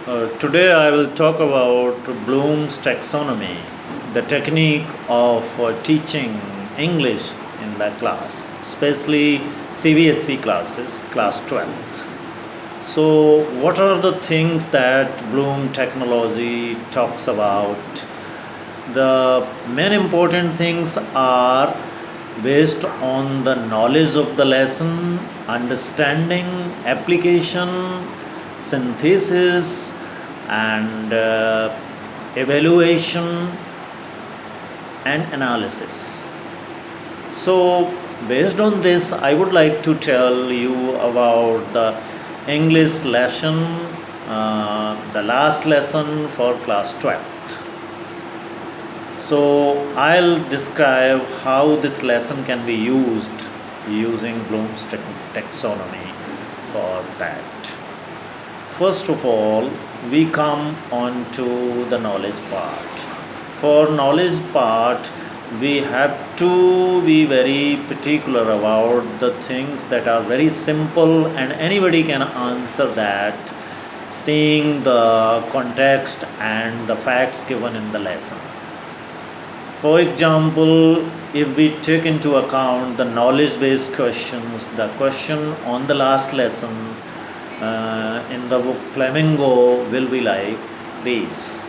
Today I will talk about Bloom's taxonomy, the technique of teaching English in the class, especially CBSE classes, class 12th. So, what are the things that Bloom technology talks about? The main important things are based on the knowledge of the lesson, understanding, application, synthesis, and evaluation and analysis. So, based on this, I would like to tell you about the English lesson, the last lesson for class 12th. So, I'll describe how this lesson can be used using Bloom's taxonomy for that. First of all, we come on to the knowledge part. For knowledge part, we have to be very particular about the things that are very simple and anybody can answer that, seeing the context and the facts given in the lesson. For example, if we take into account the knowledge based questions, the question on the last lesson in the book Flamingo will be like these.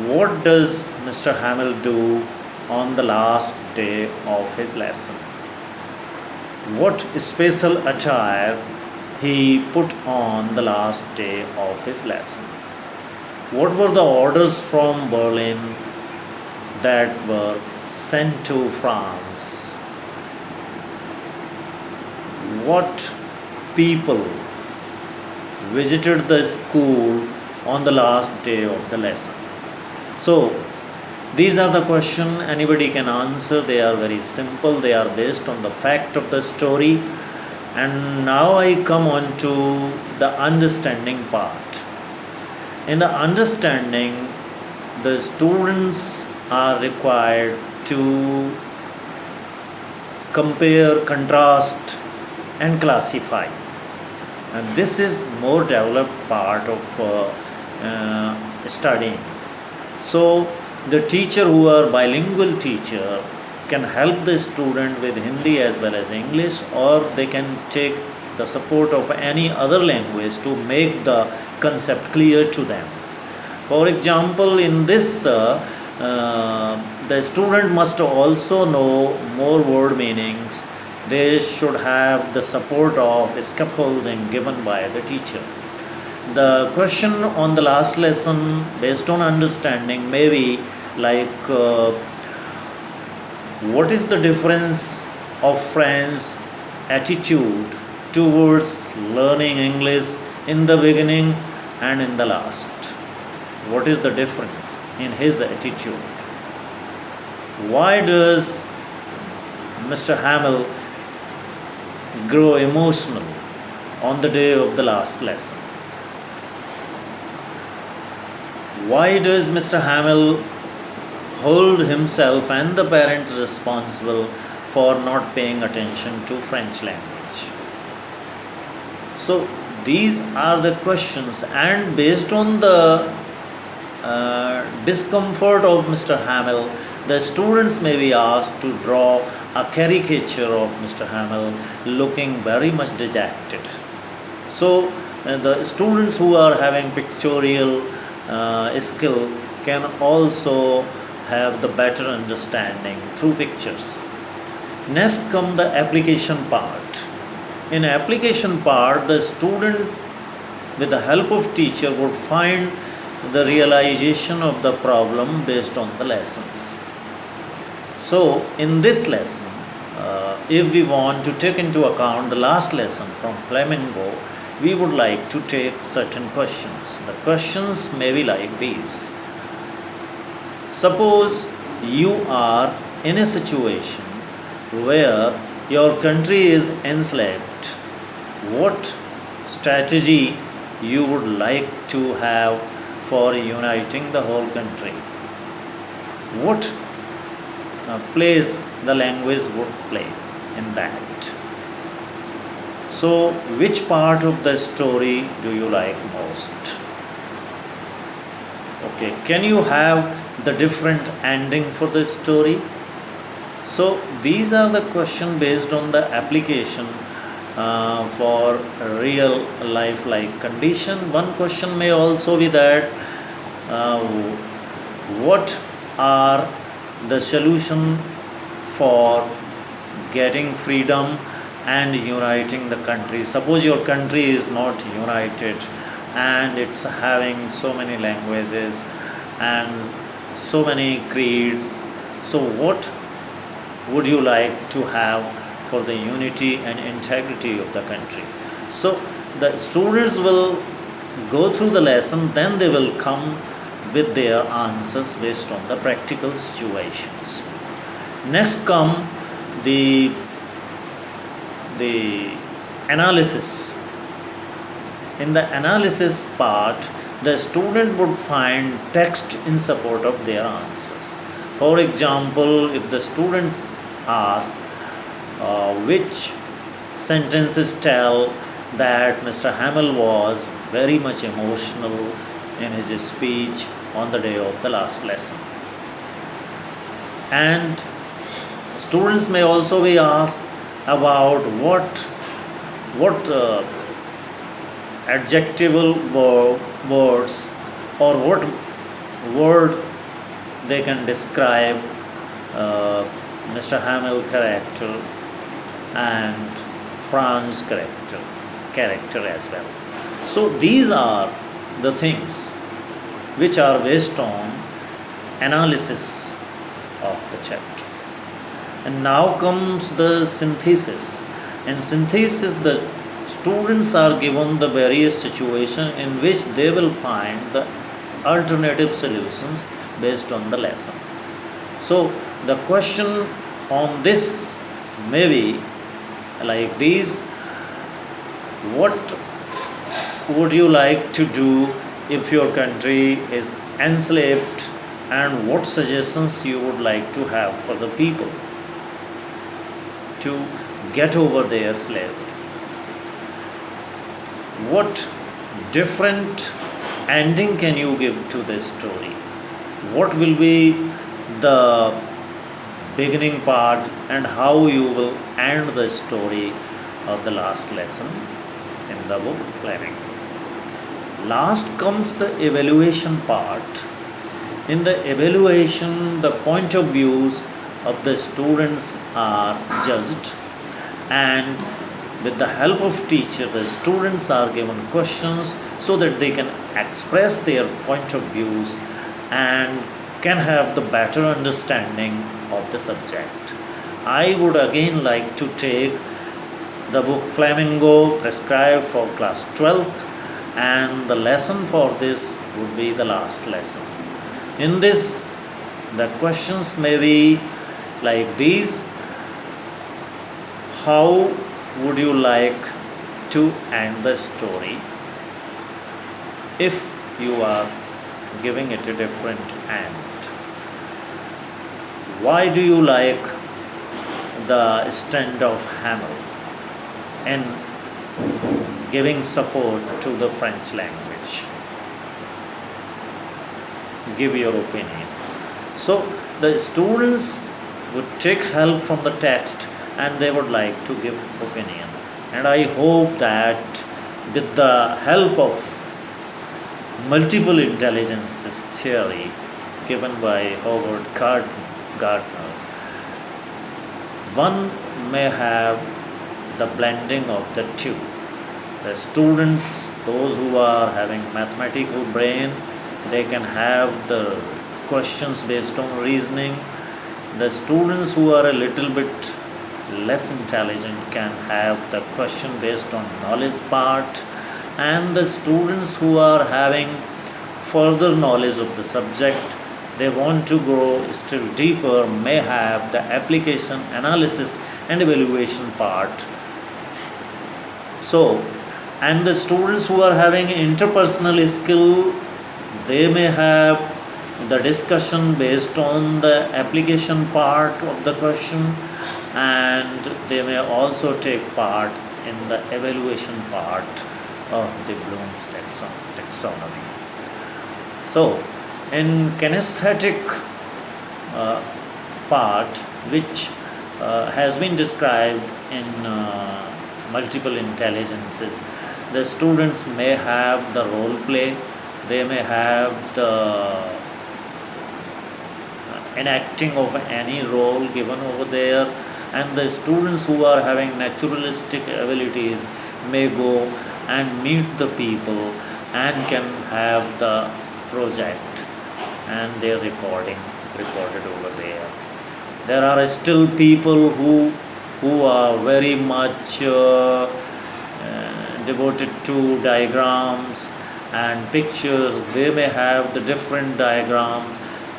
What does Mr. Hamill do on the last day of his lesson? What special attire he put on the last day of his lesson? What were the orders from Berlin that were sent to France? What people visited the school on the last day of the lesson? So, these are the questions anybody can answer. They are very simple, they are based on the fact of the story. And now I come on to the understanding part. In the understanding, the students are required to compare, contrast, and classify. And this is more developed part of studying. So the teacher who are bilingual teacher can help the student with Hindi as well as English, or they can take the support of any other language to make the concept clear to them. For example, in this the student must also know more word meanings. They should have the support of scaffolding given by the teacher. The question on the last lesson based on understanding may be like what is the difference of friends' attitude towards learning English in the beginning and in the last? What is the difference in his attitude? Why does Mr. Hamill grow emotional on the day of the last lesson? Why does Mr. Hamill hold himself and the parents responsible for not paying attention to French language? So these are the questions, and based on the discomfort of Mr. Hamill, the students may be asked to draw a caricature of Mr. Hamill looking very much dejected. So the students who are having pictorial skill can also have the better understanding through pictures. Next come the application part. In application part, the student with the help of teacher would find the realization of the problem based on the lessons. So in this lesson, if we want to take into account the last lesson from Flamingo, we would like to take certain questions. The questions may be like these. Suppose you are in a situation where your country is enslaved. What strategy you would like to have for uniting the whole country? What place the language would play in that? So which part of the story do you like most? Okay, can you have the different ending for the story? So these are the question based on the application for real life like condition. One question may also be that uh, what are the solution for getting freedom and uniting the country? Suppose your country is not united and it's having so many languages and so many creeds. So what would you like to have for the unity and integrity of the country? So the students will go through the lesson, then they will come with their answers based on the practical situations. Next come the the analysis. In the analysis part, the student would find text in support of their answers. For example, if the students ask which sentences tell that Mr. Hamill was very much emotional in his speech on the day of the last lesson. And students may also be asked about what adjectival words or what word they can describe Mr. Hamill character and Franz character as well. So these are the things which are based on analysis of the chapter. And now comes the synthesis. In synthesis, the students are given the various situations in which they will find the alternative solutions based on the lesson. So the question on this may be like these: what would you like to do if your country is enslaved, and what suggestions you would like to have for the people to get over their slavery? What different ending can you give to this story? What will be the beginning part and how you will end the story of the last lesson in the book Fleming? Last comes the evaluation part. In the evaluation, the point of views of the students are judged, and with the help of teacher, the students are given questions so that they can express their point of views and can have the better understanding of the subject. I would again like to take the book Flamingo prescribed for class 12th, and the lesson for this would be the last lesson. In this, the questions may be like these: how would you like to end the story if you are giving it a different end? Why do you like the stand of Hamill in giving support to the French language? Give your opinions. So the students would take help from the text and they would like to give opinion. And I hope that with the help of multiple intelligences theory given by Howard Gardner, one may have the blending of the two. The students, those who are having mathematical brain, they can have the questions based on reasoning. The students who are a little bit less intelligent can have the question based on knowledge part, and the students who are having further knowledge of the subject, they want to grow still deeper, may have the application, analysis and evaluation part. So, and the students who are having interpersonal skill, they may have the discussion based on the application part of the question, and they may also take part in the evaluation part of the Bloom's taxonomy. So, in kinesthetic uh, part, which has been described in multiple intelligences, the students may have the role play, they may have the enacting of any role given over there, and the students who are having naturalistic abilities may go and meet the people and can have the project and their recorded over there. There are still people who are very much devoted to diagrams and pictures. They may have the different diagrams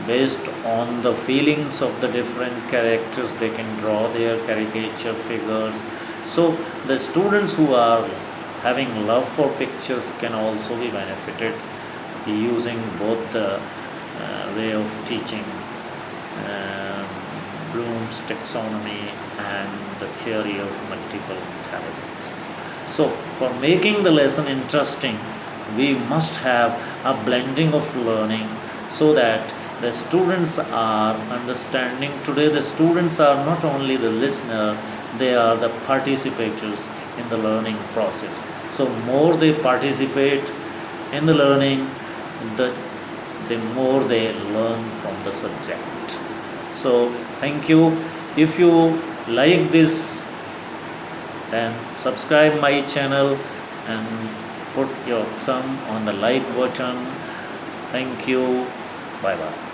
based on the feelings of the different characters. They can draw their caricature figures. So the students who are having love for pictures can also be benefited using both the way of teaching um, Bloom's taxonomy and the theory of multiple intelligences. So, for making the lesson interesting, we must have a blending of learning so that the students are understanding. Today, the students are not only the listener, they are the participators in the learning process. So, more they participate in the learning, the more they learn from the subject. So, thank you. If you like this, then subscribe my channel and put your thumb on the like button. Thank you. Bye bye.